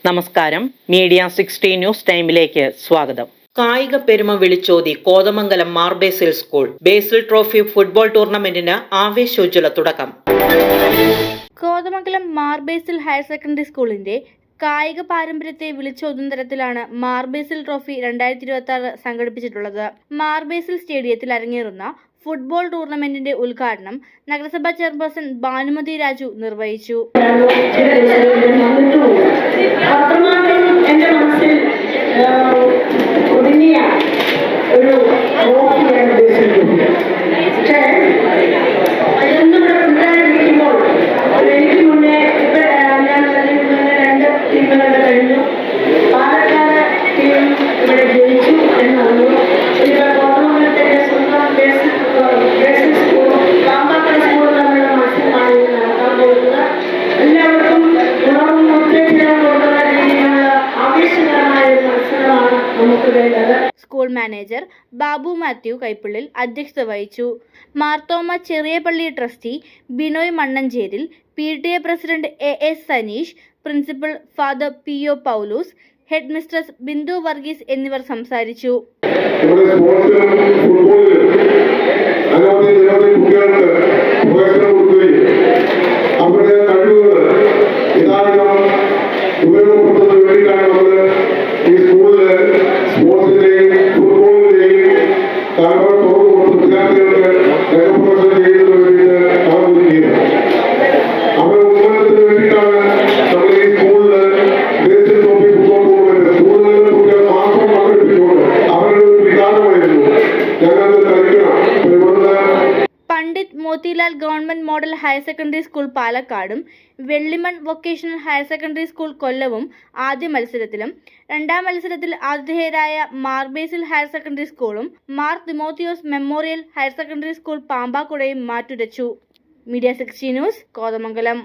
നമസ്കാരം. Media 60 news ടൈമിലേക്ക് സ്വാഗതം. കായിക പെരുമ വിളിച്ചോതി കോതമംഗലം മാർ ബേസിൽ സ്കൂൾ ബേസിൽ ട്രോഫി ഫുട്ബോൾ ടൂർണമെന്റിന് ആവേശോജ്വല തുടക്കം. കോതമംഗലം മാർ ബേസിൽ ഹയർ സെക്കൻഡറി സ്കൂളിന്റെ കായിക പാരമ്പര്യത്തെ വിളിച്ചോതുന്ന തരത്തിലാണ് മാർ ബേസിൽ ട്രോഫി 2026 സംഘടിപ്പിച്ചിട്ടുള്ളത്. മാർ ബേസിൽ സ്റ്റേഡിയത്തിൽ അരങ്ങേറുന്ന ഫുട്ബോൾ ടൂർണമെന്റിന്റെ ഉദ്ഘാടനം നഗരസഭാ ചെയർപേഴ്സൺ ഭാനുമതി രാജു നിർവഹിച്ചു. സ്കൂൾ മാനേജർ ബാബു മാത്യു കൈപ്പിള്ളിൽ അധ്യക്ഷത വഹിച്ചു. Marthoma Cheriyapally trustee Binoy Mannancheril, PTA president AS Saneesh, principal father PO Paulose, headmistress Bindu Varghese എന്നിവർ സംസാരിച്ചു. Pandit Motilal government model higher secondary school പാലക്കാടും Vellimon vocational higher secondary school കൊല്ലവും ആദ്യ മത്സരത്തിലും, രണ്ടാം മത്സരത്തിൽ ആതിഥേയരായ മാർ ബേസിൽ ഹയർ സെക്കൻഡറി സ്കൂളും Mar Thimothios memorial higher secondary school പാമ്പാക്കുടയും മാറ്റുരച്ചു. Media 60 news, Kothamangalam.